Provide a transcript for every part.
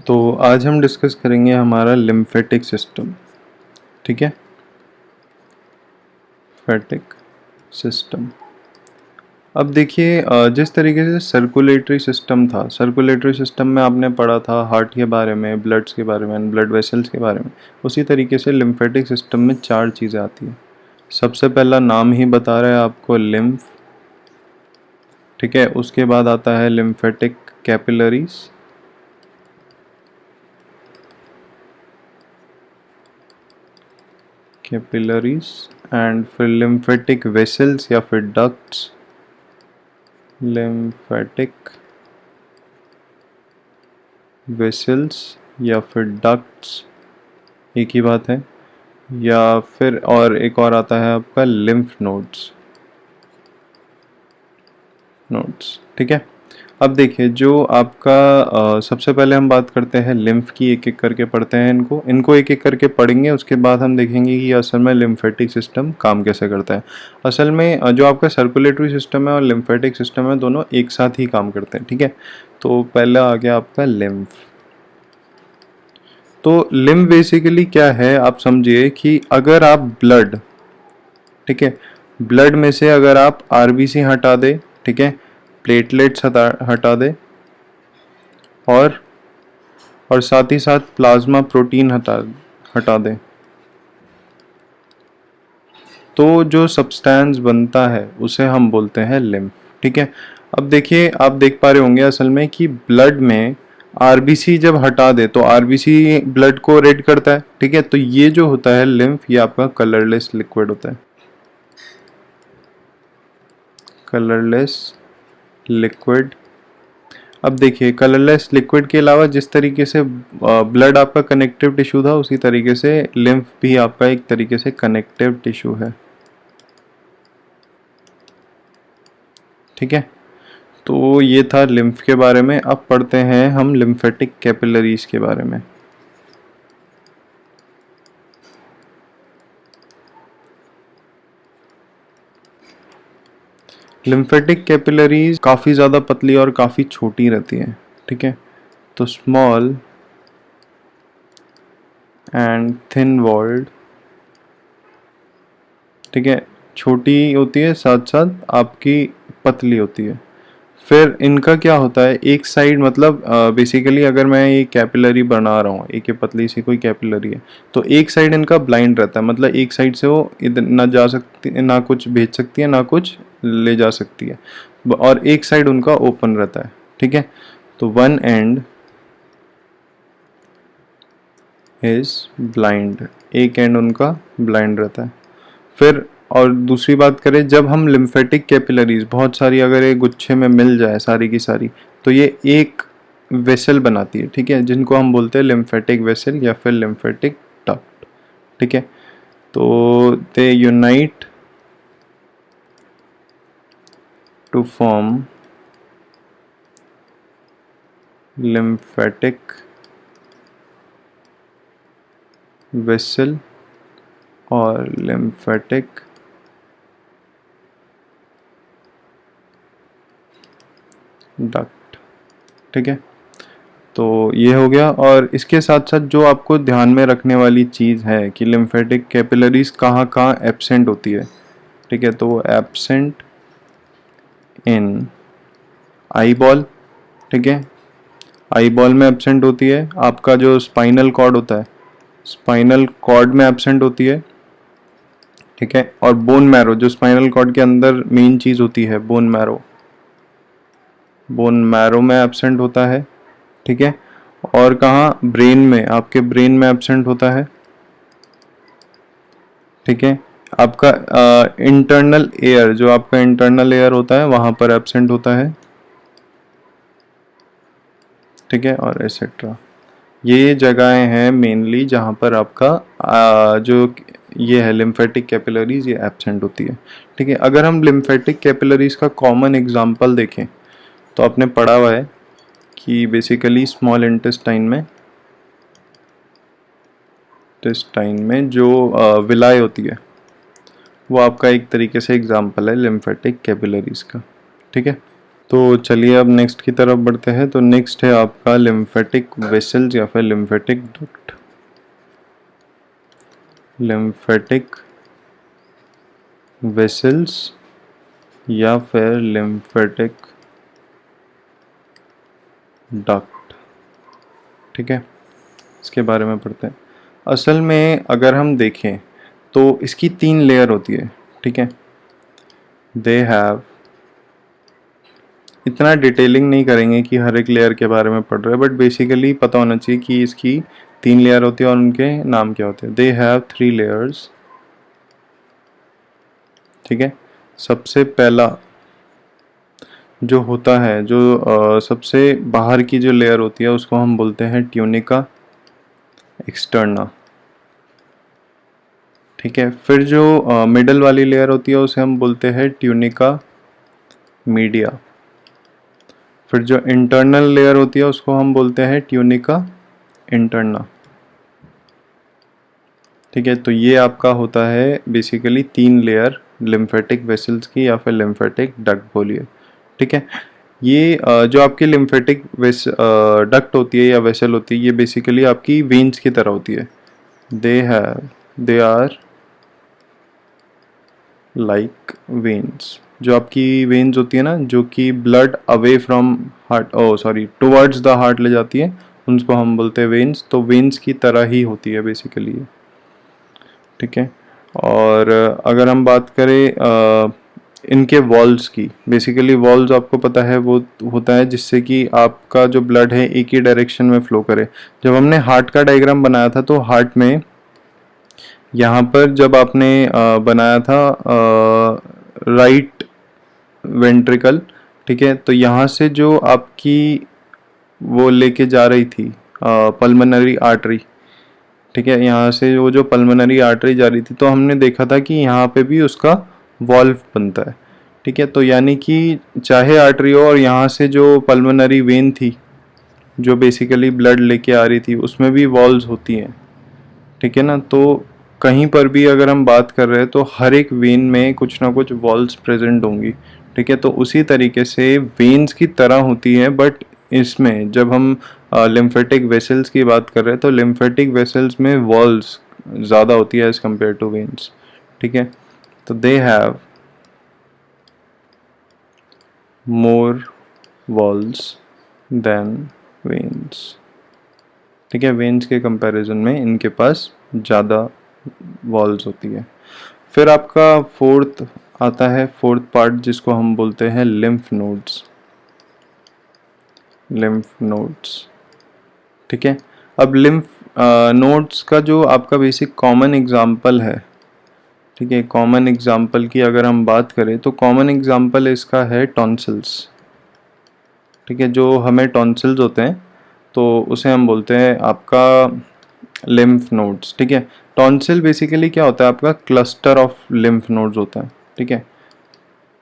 तो आज हम डिस्कस करेंगे हमारा लिम्फेटिक सिस्टम। ठीक है, लिम्फेटिक सिस्टम। अब देखिए, जिस तरीके से सर्कुलेटरी सिस्टम था, सर्कुलेटरी सिस्टम में आपने पढ़ा था हार्ट के बारे में, ब्लड्स के बारे में, ब्लड वेसल्स के बारे में। उसी तरीके से लिम्फेटिक सिस्टम में 4 चीज़ें आती हैं। सबसे पहला नाम ही बता रहा है आपको, लिम्फ। ठीक है, उसके बाद आता है लिम्फेटिक कैपिलरीज, एंड फिर लिम्फेटिक वेसल्स या फिर डक्ट्स, लिम्फेटिक वेसल्स या फिर डक्ट्स, एक ही बात है। या फिर और एक और आता है आपका लिम्फ नोड्स। ठीक है। अब देखिए, जो आपका सबसे पहले हम बात करते हैं लिम्फ की, एक एक करके पढ़ते हैं इनको एक एक करके पढ़ेंगे। उसके बाद हम देखेंगे कि असल में लिम्फेटिक सिस्टम काम कैसे करता है। असल में जो आपका सर्कुलेटरी सिस्टम है और लिम्फेटिक सिस्टम है, दोनों एक साथ ही काम करते हैं। ठीक है, तो पहला आ गया आपका लिम्फ। तो लिम्फ बेसिकली क्या है, आप समझिए कि अगर आप ब्लड, ठीक है, ब्लड में से अगर आप आरबीसी हटा दे, ठीक है, प्लेटलेट्स हटा दे और साथ ही साथ प्लाज्मा प्रोटीन हटा दे, तो जो सब्सटेंस बनता है उसे हम बोलते हैं लिम्फ। ठीक है। अब देखिए, आप देख पा रहे होंगे असल में कि ब्लड में आरबीसी जब हटा दे तो आरबीसी ब्लड को रेड करता है। ठीक है, तो ये जो होता है लिम्फ, ये आपका कलरलेस लिक्विड होता है, कलरलेस लिक्विड। अब देखिए, कलरलेस लिक्विड के अलावा जिस तरीके से ब्लड आपका कनेक्टिव टिश्यू था, उसी तरीके से लिम्फ भी आपका एक तरीके से कनेक्टिव टिश्यू है। ठीक है, तो ये था लिम्फ के बारे में। अब पढ़ते हैं हम लिम्फेटिक कैपिलरीज के बारे में। लिम्फेटिक कैपिलरीज काफ़ी ज़्यादा पतली और काफ़ी छोटी रहती है। ठीक है, तो स्मॉल एंड थिन वॉल्ड। ठीक है, छोटी होती है, साथ साथ आपकी पतली होती है। फिर इनका क्या होता है, एक साइड मतलब बेसिकली अगर मैं ये कैपिलरी बना रहा हूँ, एक ये पतली सी कोई कैपिलरी है, तो एक साइड इनका ब्लाइंड रहता है, मतलब एक साइड से वो इधर ना जा सकती, ना कुछ भेज सकती है, ना कुछ ले जा सकती है, और एक साइड उनका ओपन रहता है। ठीक है, तो वन एंड इज ब्लाइंड, एक एंड उनका ब्लाइंड रहता है। फिर और दूसरी बात करें, जब हम लिम्फेटिक कैपिलरीज बहुत सारी अगर एक गुच्छे में मिल जाए सारी की सारी, तो ये एक वेसल बनाती है। ठीक है, जिनको हम बोलते हैं लिम्फेटिक वेसल या फिर लिम्फेटिक डक्ट। ठीक है, तो they unite to form lymphatic vessel और लिम्फेटिक डक्ट। ठीक है, तो ये हो गया। और इसके साथ साथ जो आपको ध्यान में रखने वाली चीज़ है कि लिम्फेटिक कैपिलरीज कहाँ कहाँ एब्सेंट होती है। ठीक है, तो वो एब्सेंट इन आई बॉल। ठीक है, आई बॉल में एब्सेंट होती है। आपका जो स्पाइनल कॉर्ड होता है, स्पाइनल कॉर्ड में एब्सेंट होती है। ठीक है, और बोन मैरो, जो स्पाइनल कॉर्ड के अंदर मेन चीज़ होती है, बोन मैरो, बोन मैरो में एब्सेंट होता है। ठीक है, और कहाँ, ब्रेन में, आपके ब्रेन में एब्सेंट होता है। ठीक है, आपका इंटरनल एयर, जो आपका इंटरनल एयर होता है वहाँ पर एब्सेंट होता है। ठीक है, और एसेट्रा। ये जगहें हैं मेनली जहाँ पर आपका जो ये है लिम्फेटिक कैपिलरीज, ये एब्सेंट होती है। ठीक है, अगर हम लिम्फेटिक कैपिलरीज का कॉमन एग्जांपल देखें, तो आपने पढ़ा हुआ है कि बेसिकली स्मॉल इंटेस्टाइन में जो विलाय होती है, वो आपका एक तरीके से एग्जांपल है लिम्फेटिक कैपिलरीज का। ठीक है, तो चलिए अब नेक्स्ट की तरफ बढ़ते हैं। तो नेक्स्ट है आपका लिम्फेटिक वेसल्स या फिर लिम्फेटिक डक्ट। लिम्फेटिक वेसल्स या फिर लिम्फेटिक डक्ट, ठीक है, इसके बारे में पढ़ते हैं। असल में अगर हम देखें तो इसकी 3 लेयर होती है, ठीक है। दे हैव, इतना डिटेलिंग नहीं करेंगे कि हर एक लेयर के बारे में पढ़ रहे हैं, बट बेसिकली पता होना चाहिए कि इसकी 3 लेयर होती है और उनके नाम क्या होते हैं। दे हैव 3 लेयर्स, ठीक है। सबसे पहला जो होता है, जो सबसे बाहर की जो लेयर होती है उसको हम बोलते हैं ट्यूनिका एक्सटर्ना, ठीक है। फिर जो मिडल वाली लेयर होती है उसे हम बोलते हैं ट्यूनिका मीडिया। फिर जो इंटरनल लेयर होती है उसको हम बोलते हैं ट्यूनिका इंटरना, ठीक है। तो ये आपका होता है बेसिकली 3 लेयर लिम्फेटिक वेसल्स की या फिर लिम्फेटिक डक्ट बोलिए, ठीक है। ये जो आपकी लिम्फेटिक डक्ट होती है या वेसल होती है, ये बेसिकली आपकी वेन्स की तरह होती है। They are like veins. जो आपकी वेन्स होती है ना, जो कि blood away from heart, towards the heart ले जाती है, उनको हम बोलते हैं वेन्स। तो वेन्स की तरह ही होती है बेसिकली ये, ठीक है। और अगर हम बात करें इनके वॉल्स की, बेसिकली वॉल्स आपको पता है वो होता है जिससे कि आपका जो ब्लड है एक ही डायरेक्शन में फ्लो करे। जब हमने हार्ट का डायग्राम बनाया था तो हार्ट में यहाँ पर जब आपने बनाया था राइट वेंट्रिकल, ठीक है, तो यहाँ से जो आपकी वो लेके जा रही थी पल्मोनरी आर्टरी, ठीक है, यहाँ से वो जो पल्मोनरी आर्टरी जा रही थी, तो हमने देखा था कि यहाँ पे भी उसका वॉल्व बनता है, ठीक है। तो यानी कि चाहे आर्टरी हो और यहाँ से जो पल्मोनरी वेन थी जो बेसिकली ब्लड लेके आ रही थी, उसमें भी वॉल्व्स होती हैं, ठीक है ना। तो कहीं पर भी अगर हम बात कर रहे हैं तो हर एक वेन में कुछ ना कुछ वॉल्व्स प्रेजेंट होंगी, ठीक है। तो उसी तरीके से वेन्स की तरह होती है, बट इसमें जब हम लिम्फेटिक वेसल्स की बात कर रहे हैं तो लिम्फेटिक वेसल्स में वॉल्व्स ज़्यादा होती है एज कम्पेयर टू वेन्स, ठीक है। तो they have more valves than veins, ठीक है। वेन्स के कंपैरिजन में इनके पास ज़्यादा वॉल्स होती है। फिर आपका फोर्थ आता है, फोर्थ पार्ट जिसको हम बोलते हैं लिम्फ नोड्स। लिम्फ नोड्स, ठीक है। अब लिम्फ नोड्स का जो आपका बेसिक कॉमन एग्जाम्पल है, ठीक है, कॉमन एग्जाम्पल की अगर हम बात करें तो कॉमन एग्जाम्पल इसका है टॉन्सिल्स, ठीक है। जो हमें टॉन्सिल्स होते हैं तो उसे हम बोलते हैं आपका लिम्फ नोड्स, ठीक है। टॉन्सिल बेसिकली क्या होता है, आपका क्लस्टर ऑफ लिम्फ नोड्स होता है, ठीक है,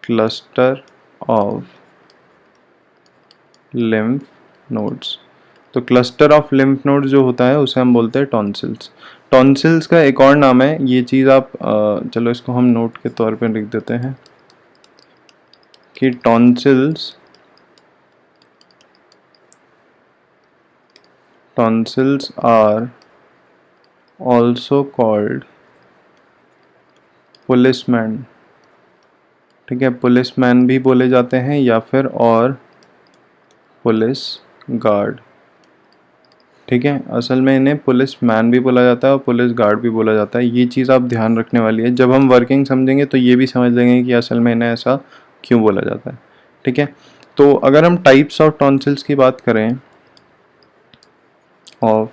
क्लस्टर ऑफ लिम्फ नोड्स। तो क्लस्टर ऑफ लिम्फ नोड्स जो होता है उसे हम बोलते हैं टॉन्सिल्स। टॉन्सिल्स का एक और नाम है, ये चीज़ आप चलो इसको हम नोट के तौर पे लिख देते हैं कि tonsils are also called policeman, ठीक है। पुलिसमैन भी बोले जाते हैं या फिर और पुलिस गार्ड, ठीक है। असल में इन्हें पुलिस मैन भी बोला जाता है और पुलिस गार्ड भी बोला जाता है। ये चीज़ आप ध्यान रखने वाली है, जब हम वर्किंग समझेंगे तो ये भी समझ लेंगे कि असल में इन्हें ऐसा क्यों बोला जाता है, ठीक है। तो अगर हम टाइप्स ऑफ टॉन्सिल्स की बात करें, ऑफ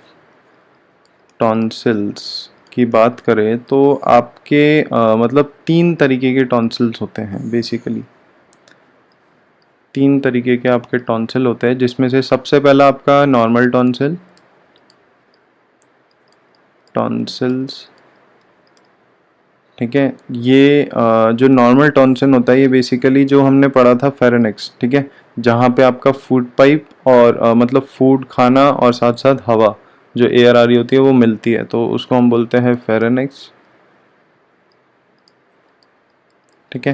टॉन्सिल्स की बात करें तो आपके मतलब 3 तरीके के टॉन्सिल्स होते हैं बेसिकली। 3 तरीके के आपके टॉन्सिल होते हैं, जिसमें से सबसे पहला आपका नॉर्मल टॉन्सिल, टॉन्सिल्स, ठीक है। ये जो नॉर्मल टॉन्सिल होता है ये बेसिकली जो हमने पढ़ा था फेरेनिक्स, ठीक है, जहाँ पे आपका फूड पाइप और मतलब फूड खाना और साथ साथ हवा जो एयर आ रही होती है वो मिलती है, तो उसको हम बोलते हैं फेरेनिक्स, ठीक है।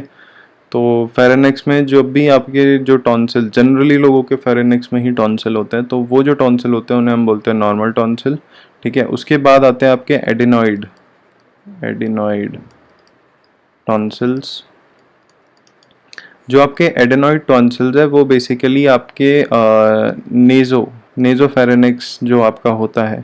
तो फेरेनेक्स में जो भी आपके जो टॉन्सिल, जनरली लोगों के फेरेनेक्स में ही टॉन्सिल होते हैं, तो वो जो टॉन्सिल होते हैं उन्हें हम बोलते हैं नॉर्मल टॉन्सिल। ठीक है, उसके बाद आते हैं आपके एडिनॉइड टॉन्सिल्स। जो आपके एडेनॉइड टॉन्सिल्स है वो बेसिकली आपके नेज़ोफेरेनिक्स जो आपका होता है।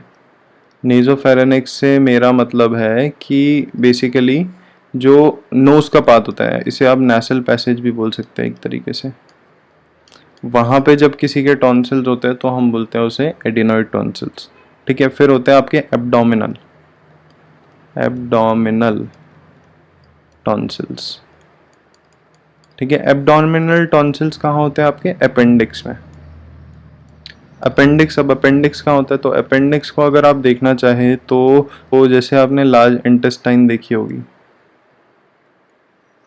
नेज़ोफेरेनिक्स से मेरा मतलब है कि बेसिकली जो नोज़ का पार्ट होता है, इसे आप नेसल पैसेज भी बोल सकते हैं एक तरीके से। वहाँ पे जब किसी के टॉन्सिल्स होते हैं तो हम बोलते हैं उसे एडिनॉइड टॉन्सिल्स। ठीक है, फिर होते हैं आपके एब्डोमिनल टॉन्सिल्स। ठीक है, एब्डोमिनल टॉन्सिल्स कहाँ होते हैं आपके? अपेंडिक्स में। अपेंडिक्स, अब अपेंडिक्स कहाँ होता है? तो अपेंडिक्स को अगर आप देखना चाहें तो वो जैसे आपने लार्ज इंटेस्टाइन देखी होगी,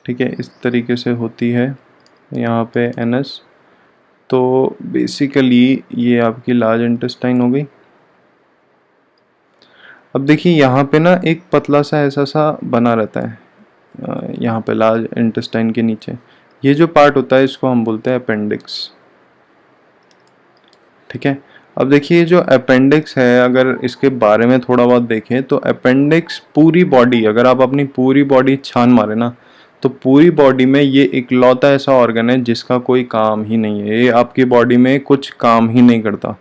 ठीक है, इस तरीके से होती है यहाँ पे एनस। तो बेसिकली ये आपकी लार्ज इंटेस्टाइन हो गई। अब देखिए यहाँ पे ना एक पतला सा ऐसा सा बना रहता है यहाँ पे लार्ज इंटेस्टाइन के नीचे, ये जो पार्ट होता है इसको हम बोलते हैं अपेंडिक्स। ठीक है, अब देखिए जो अपेंडिक्स है, अगर इसके बारे में थोड़ा बहुत देखें तो अपेंडिक्स पूरी बॉडी, अगर आप अपनी पूरी बॉडी छान मारे ना, तो पूरी बॉडी में ये इकलौता ऐसा ऑर्गन है जिसका कोई काम ही नहीं है, ये आपकी बॉडी में कुछ काम ही नहीं करता।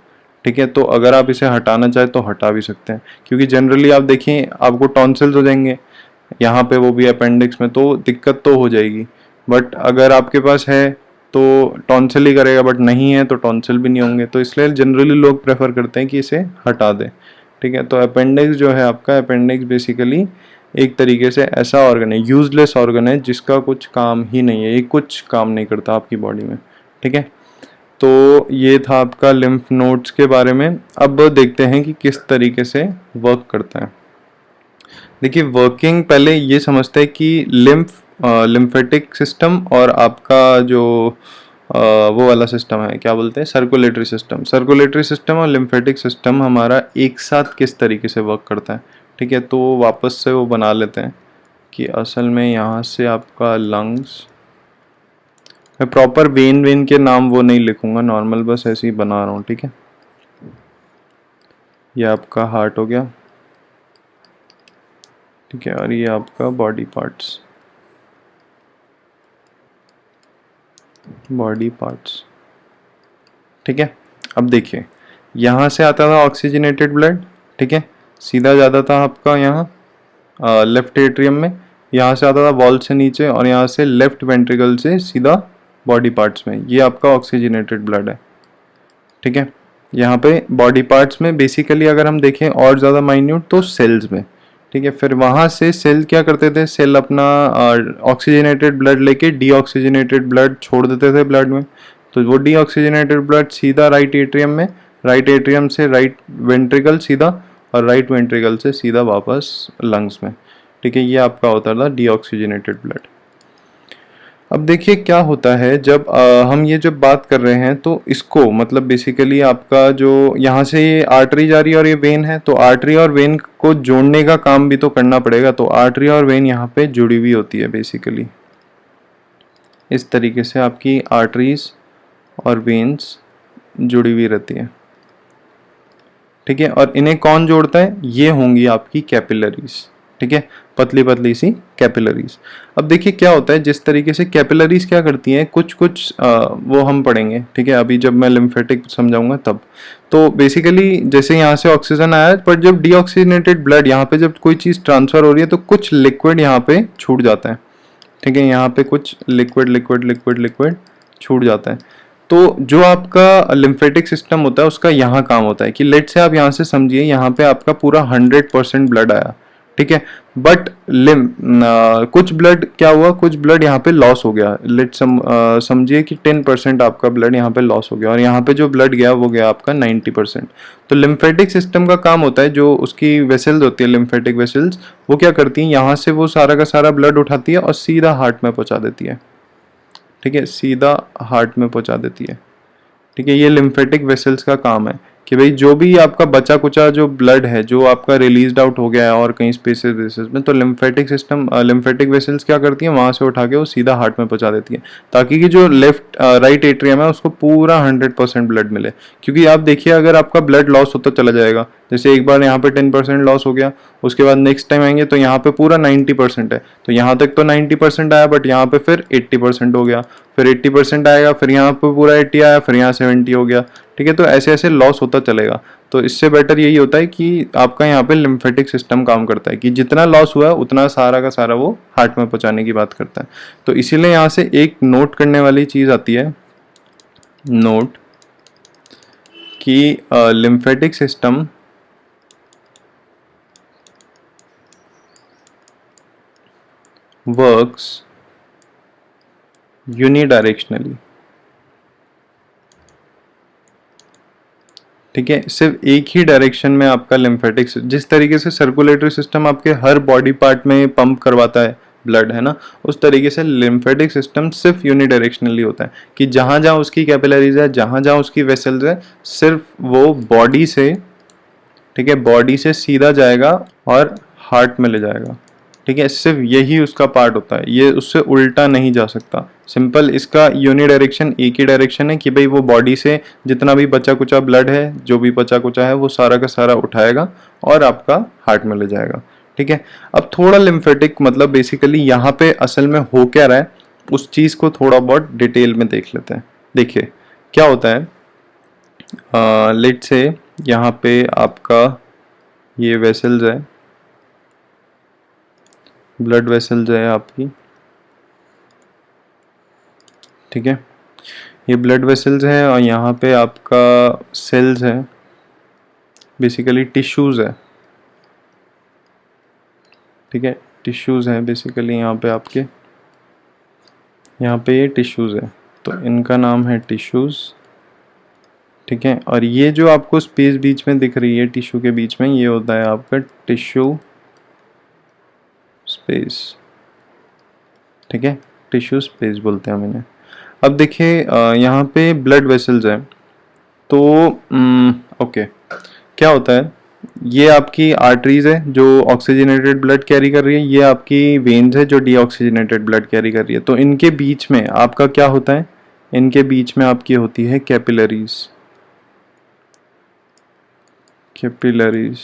ठीक है, तो अगर आप इसे हटाना चाहे तो हटा भी सकते हैं, क्योंकि जनरली आप देखिए आपको टॉन्सिल्स हो जाएंगे यहाँ पे, वो भी अपेंडिक्स में, तो दिक्कत तो हो जाएगी। बट अगर आपके पास है तो टॉन्सिल ही करेगा, बट नहीं है तो टॉन्सिल भी नहीं होंगे, तो इसलिए जनरली लोग प्रेफर करते हैं कि इसे हटा दें। ठीक है, तो अपेंडिक्स जो है आपका, अपेंडिक्स बेसिकली एक तरीके से ऐसा ऑर्गन है, यूजलेस ऑर्गन है, जिसका कुछ काम ही नहीं है, ये कुछ काम नहीं करता आपकी बॉडी में। ठीक है, तो ये था आपका लिम्फ नोड्स के बारे में। अब देखते हैं कि किस तरीके से वर्क करता है। देखिए वर्किंग पहले ये समझते हैं कि लिम्फेटिक सिस्टम और आपका जो वो वाला सिस्टम है, क्या बोलते हैं, सर्कुलेटरी सिस्टम और लिम्फेटिक सिस्टम हमारा एक साथ किस तरीके से वर्क करता है। ठीक है, तो वापस से वो बना लेते हैं कि असल में यहाँ से आपका लंग्स, मैं प्रॉपर वेन के नाम वो नहीं लिखूंगा, नॉर्मल बस ऐसे ही बना रहा हूँ। ठीक है, ये आपका हार्ट हो गया। ठीक है, और ये आपका बॉडी पार्ट्स। ठीक है, अब देखिए यहाँ से आता था ऑक्सीजनेटेड ब्लड। ठीक है, सीधा जाता था आपका यहाँ लेफ्ट एट्रियम में, यहाँ से आता था वॉल से नीचे, और यहाँ से लेफ्ट वेंट्रिकल से सीधा बॉडी पार्ट्स में, ये आपका ऑक्सीजनेटेड ब्लड है। ठीक है, यहाँ पे बॉडी पार्ट्स में बेसिकली अगर हम देखें और ज़्यादा माइन्यूट तो सेल्स में। ठीक है, फिर वहाँ से सेल क्या करते थे, सेल अपना ऑक्सीजनेटेड ब्लड लेके डीऑक्सीजनेटेड ब्लड छोड़ देते थे ब्लड में, तो वो डीऑक्सीजनेटेड ब्लड सीधा राइट एट्रियम में, राइट एट्रियम से राइट वेंट्रिकल सीधा, और राइट वेंट्रिकल से सीधा वापस लंग्स में। ठीक है, ये आपका होता था डीऑक्सीजनेटेड ब्लड। अब देखिए क्या होता है जब हम ये जब बात कर रहे हैं, तो इसको मतलब बेसिकली आपका जो यहाँ से ये आर्टरी जा रही है और ये वेन है, तो आर्टरी और वेन को जोड़ने का काम भी तो करना पड़ेगा, तो आर्टरी और वेन यहाँ पे जुड़ी हुई होती है बेसिकली, इस तरीके से आपकी आर्टरीज और वेन्स जुड़ी हुई रहती है। ठीक है, और इन्हें कौन जोड़ता है? ये होंगी आपकी कैपिलरीज। ठीक है, पतली पतली सी कैपिलरीज। अब देखिए क्या होता है, जिस तरीके से कैपिलरीज क्या करती हैं, कुछ वो हम पढ़ेंगे। ठीक है, अभी जब मैं लिम्फेटिक समझाऊंगा तब। तो बेसिकली जैसे यहाँ से ऑक्सीजन आया, पर जब डीऑक्सीजनेटेड ब्लड यहाँ पे जब कोई चीज़ ट्रांसफर हो रही है तो कुछ लिक्विड यहाँ पे छूट जाता है। ठीक है, यहाँ पे कुछ लिक्विड छूट जाता है। तो जो आपका लिम्फेटिक सिस्टम होता है उसका यहाँ काम होता है कि लेट से आप यहाँ से समझिए, यहाँ पे आपका पूरा 100% ब्लड आया। ठीक है, बट कुछ ब्लड क्या हुआ, कुछ ब्लड यहाँ पे लॉस हो गया, लेट समझिए कि 10% आपका ब्लड यहाँ पे लॉस हो गया, और यहाँ पे जो ब्लड गया वो गया आपका 90%। तो लिम्फेटिक सिस्टम का काम होता है, जो उसकी वेसल्स होती है लिम्फेटिक वेसल्स, वो क्या करती हैं, यहाँ से वो सारा का सारा ब्लड उठाती है और सीधा हार्ट में पहुँचा देती है। ठीक है, सीधा हार्ट में पहुँचा देती है। ठीक है, ये लिम्फेटिक वेसल्स का काम है कि भाई जो भी आपका बचा कुचा जो ब्लड है जो आपका रिलीज आउट हो गया है और कहीं स्पेसेस वेसेस में, तो लिम्फेटिक सिस्टम लिम्फेटिक वेसल्स क्या करती है, वहां से उठा के वो सीधा हार्ट में पहुंचा देती है, ताकि कि जो लेफ्ट राइट एट्रियम है उसको पूरा 100% ब्लड मिले। क्योंकि आप देखिए अगर आपका ब्लड लॉस होता चला जाएगा, जैसे एक बार यहाँ पे 10% लॉस हो गया, उसके बाद नेक्स्ट टाइम आएंगे तो यहाँ पे पूरा 90% है, तो यहाँ तक तो 90% आया, बट यहाँ पे फिर 80% हो गया, फिर 80% आएगा, फिर यहाँ पे पूरा 80 आया, फिर यहाँ 70 हो गया। ठीक है, तो ऐसे ऐसे लॉस होता चलेगा। तो इससे बेटर यही होता है कि आपका यहाँ पे लिम्फेटिक सिस्टम काम करता है कि जितना लॉस हुआ है उतना सारा का सारा वो हार्ट में पहुंचाने की बात करता है। तो इसीलिए यहाँ से एक नोट करने वाली चीज आती है, नोट, कि लिम्फेटिक सिस्टम वर्क्स यूनिडायरेक्शनली। ठीक है, सिर्फ एक ही डायरेक्शन में आपका लिम्फेटिक, जिस तरीके से सर्कुलेटरी सिस्टम आपके हर बॉडी पार्ट में पंप करवाता है ब्लड, है ना, उस तरीके से लिम्फेटिक सिस्टम सिर्फ यूनिडायरेक्शनली होता है कि जहां जहां उसकी कैपिलरीज है, जहां जहां उसकी वेसल्स है, सिर्फ वो बॉडी से, ठीक है, बॉडी से सीधा जाएगा और हार्ट में ले जाएगा। ठीक है, सिर्फ यही उसका पार्ट होता है, ये उससे उल्टा नहीं जा सकता। सिंपल इसका यूनिडायरेक्शन एक ही डायरेक्शन है कि भाई वो बॉडी से जितना भी बचा कुचा ब्लड है, जो भी बचा कुचा है, वो सारा का सारा उठाएगा और आपका हार्ट में ले जाएगा। ठीक है, अब थोड़ा लिम्फेटिक मतलब बेसिकली यहाँ पे असल में हो क्या रहा है उस चीज को थोड़ा बहुत डिटेल में देख लेते हैं। देखिए क्या होता है, लेट से यहाँ पे आपका ये वेसल्स है, ब्लड वेसल्स है आपकी। ठीक है, ये ब्लड वेसल्स है और यहाँ पे आपका सेल्स है, बेसिकली टिश्यूज है। ठीक है, टिश्यूज हैं बेसिकली यहाँ पे आपके, यहाँ पे ये टिश्यूज है, तो इनका नाम है टिश्यूज। ठीक है, और ये जो आपको स्पेस बीच में दिख रही है टिश्यू के बीच में, ये होता है आपका टिश्यू स्पेस। ठीक है, टिश्यू स्पेस बोलते हैं हम इन्हें। अब देखिए यहाँ पे ब्लड वेसल्स है, तो ओके, क्या होता है, ये आपकी आर्टरीज है जो ऑक्सीजनेटेड ब्लड कैरी कर रही है, ये आपकी वेन्स है जो डीऑक्सीजनेटेड ब्लड कैरी कर रही है। तो इनके बीच में आपका क्या होता है, इनके बीच में आपकी होती है कैपिलरीज, कैपिलरीज।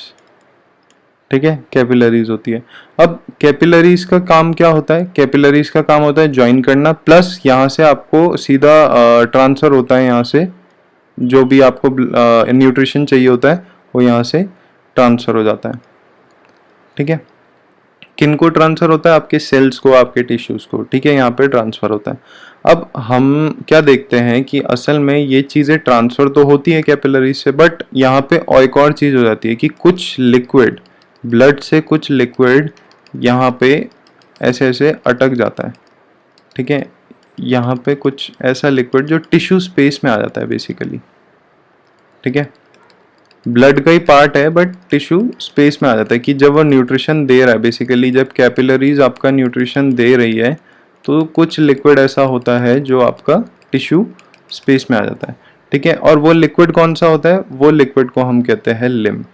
ठीक है, कैपिलरीज होती है। अब कैपिलरीज का काम क्या होता है, कैपिलरीज का काम होता है ज्वाइन करना, प्लस यहाँ से आपको सीधा ट्रांसफर होता है, यहाँ से जो भी आपको न्यूट्रिशन चाहिए होता है वो यहाँ से ट्रांसफर हो जाता है। ठीक है, किन को ट्रांसफर होता है, आपके सेल्स को, आपके टिश्यूज को। ठीक है, यहाँ पे ट्रांसफर होता है। अब हम क्या देखते हैं कि असल में ये चीज़ें ट्रांसफर तो होती है कैपिलरीज से, बट यहाँ पे और एक और चीज़ हो जाती है कि कुछ लिक्विड, ब्लड से कुछ लिक्विड यहाँ पे ऐसे ऐसे अटक जाता है। ठीक है, यहाँ पे कुछ ऐसा लिक्विड जो टिश्यू स्पेस में आ जाता है बेसिकली। ठीक है, ब्लड का ही पार्ट है बट टिश्यू स्पेस में आ जाता है कि जब वो न्यूट्रिशन दे रहा है, बेसिकली जब कैपिलरीज आपका न्यूट्रिशन दे रही है तो कुछ लिक्विड ऐसा होता है जो आपका टिश्यू स्पेस में आ जाता है। ठीक है, और वो लिक्विड कौन सा होता है, वो लिक्विड को हम कहते हैं लिम्फ।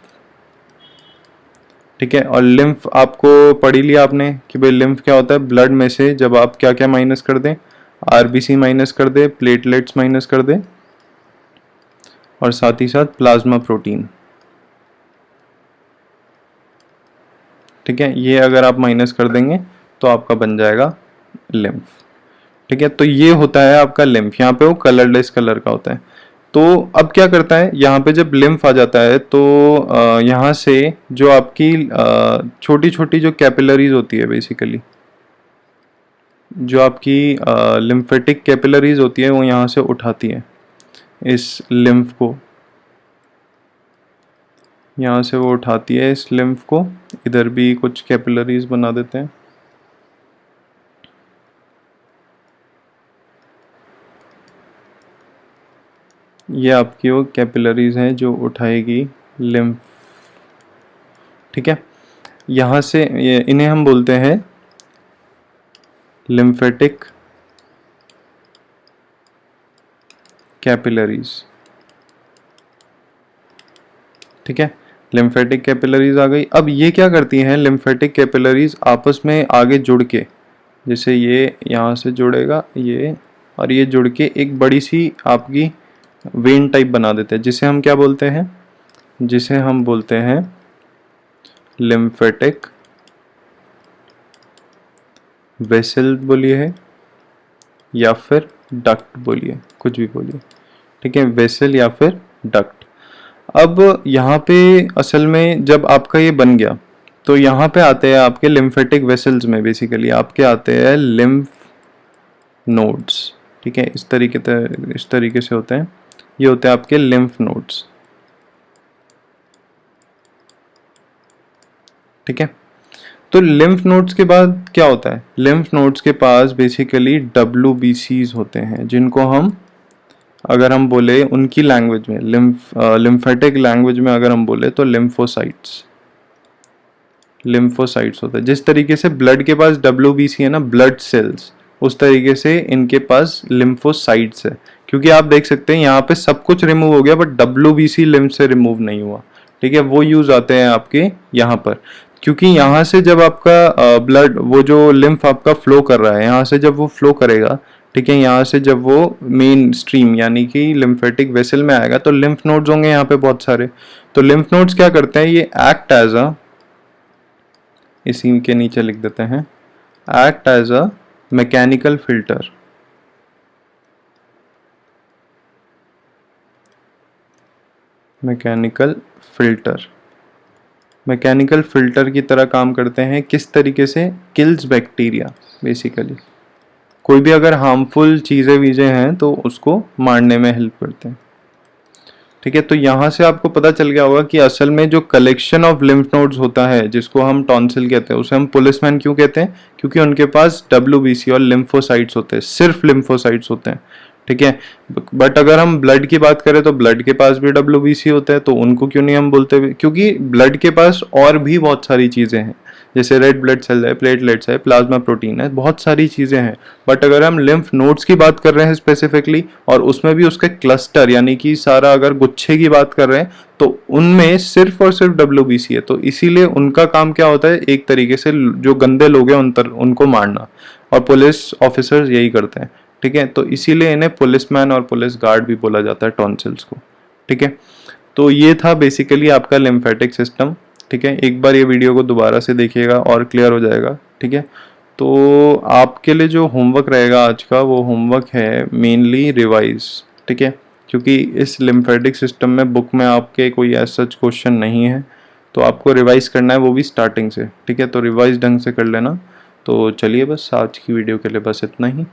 ठीक है, और लिम्फ आपको पढ़ी लिया आपने कि भाई लिम्फ क्या होता है, ब्लड में से जब आप क्या क्या माइनस कर दें, आरबीसी माइनस कर दे, प्लेटलेट्स माइनस कर दे, और साथ ही साथ प्लाज्मा प्रोटीन। ठीक है, ये अगर आप माइनस कर देंगे तो आपका बन जाएगा लिम्फ। ठीक है, तो ये होता है आपका लिम्फ, यहाँ पे वो कलरलेस कलर का होता है। तो अब क्या करता है, यहाँ पे जब लिम्फ आ जाता है तो यहाँ से जो आपकी छोटी छोटी जो कैपिलरीज होती है बेसिकली, जो आपकी लिम्फेटिक कैपिलरीज होती है वो यहाँ से उठाती है इस लिम्फ को, यहाँ से वो उठाती है इस लिम्फ को। इधर भी कुछ कैपिलरीज बना देते हैं, ये आपकी वो कैपिलरीज हैं जो उठाएगी लिम्फ। ठीक है, यहाँ से इन्हें हम बोलते हैं लिम्फेटिक कैपिलरीज। ठीक है, लिम्फेटिक कैपिलरीज आ गई। अब ये क्या करती हैं, लिम्फेटिक कैपिलरीज आपस में आगे जुड़ के, जैसे ये यहाँ से जुड़ेगा ये, और ये जुड़ के एक बड़ी सी आपकी वेन टाइप बना देते हैं, जिसे हम क्या बोलते हैं, जिसे हम बोलते हैं लिम्फेटिक वेसल बोलिए है, या फिर डक्ट बोलिए, कुछ भी बोलिए, ठीक है, वेसल या फिर डक्ट। अब यहाँ पे असल में जब आपका ये बन गया तो यहाँ पे आते हैं आपके लिम्फेटिक वेसल्स में, बेसिकली आपके आते हैं लिम्फ नोड्स, ठीक है, इस तरीके से होते हैं, ये होते हैं आपके लिम्फ नोड्स, ठीक है। तो लिम्फ नोड्स के बाद क्या होता है, लिम्फ नोड्स के पास बेसिकली WBCs होते हैं, जिनको हम, अगर हम बोले उनकी लैंग्वेज में, लिम्फेटिक लैंग्वेज में अगर हम बोले तो लिम्फोसाइट्स, लिम्फोसाइट्स होता है। जिस तरीके से ब्लड के पास WBC है ना, ब्लड सेल्स, उस तरीके से इनके पास लिम्फोसाइट्स है। क्योंकि आप देख सकते हैं यहाँ पे सब कुछ रिमूव हो गया बट WBC लिम्फ से रिमूव नहीं हुआ, ठीक है, वो यूज आते हैं आपके यहाँ पर। क्योंकि यहाँ से जब आपका ब्लड, वो जो लिम्फ आपका फ्लो कर रहा है, यहाँ से जब वो फ्लो करेगा, ठीक है, यहाँ से जब वो मेन स्ट्रीम यानी कि लिम्फेटिक वेसल में आएगा तो लिम्फ नोड्स होंगे यहाँ पे बहुत सारे। तो लिम्फ नोड्स क्या करते हैं, ये एक्ट एज अ, इसी के नीचे लिख देते हैं, act as a mechanical filter, mechanical filter, mechanical filter की तरह काम करते हैं। किस तरीके से, किल्स बैक्टीरिया, बेसिकली कोई भी अगर हार्मफुल चीज़ें वीजें हैं तो उसको मारने में हेल्प करते हैं, ठीक है। तो यहाँ से आपको पता चल गया होगा कि असल में जो कलेक्शन ऑफ लिम्फ नोड्स होता है, जिसको हम टॉन्सिल कहते हैं, उसे हम पुलिसमैन क्यों कहते हैं, क्योंकि उनके पास WBC और लिम्फोसाइट्स होते हैं, सिर्फ लिम्फोसाइट्स होते हैं, ठीक है। बट अगर हम ब्लड की बात करें तो ब्लड के पास भी WBC होता है, तो उनको क्यों नहीं हम बोलते, क्योंकि ब्लड के पास और भी बहुत सारी चीज़ें हैं, जैसे रेड ब्लड सेल है, प्लेटलेट्स है, प्लाज्मा प्रोटीन है, बहुत सारी चीज़ें हैं। बट अगर हम लिम्फ नोड्स की बात कर रहे हैं स्पेसिफिकली, और उसमें भी उसके क्लस्टर यानी कि सारा अगर गुच्छे की बात कर रहे हैं, तो उनमें सिर्फ और सिर्फ WBC है। तो इसीलिए उनका काम क्या होता है, एक तरीके से जो गंदे लोग हैं उनको मारना, और पुलिस ऑफिसर्स यही करते हैं, ठीक है। तो इसीलिए इन्हें पुलिसमैन और पुलिस गार्ड भी बोला जाता है, टॉन्सिल्स को, ठीक है। तो ये था बेसिकली आपका लिम्फेटिक सिस्टम, ठीक है। एक बार ये वीडियो को दोबारा से देखिएगा और क्लियर हो जाएगा, ठीक है। तो आपके लिए जो होमवर्क रहेगा आज का, वो होमवर्क है मेनली रिवाइज, ठीक है। क्योंकि इस लिम्फेटिक सिस्टम में बुक में आपके कोई ऐसा सच क्वेश्चन नहीं है, तो आपको रिवाइज करना है, वो भी स्टार्टिंग से, ठीक है। तो रिवाइज ढंग से कर लेना। तो चलिए बस आज की वीडियो के लिए बस इतना ही।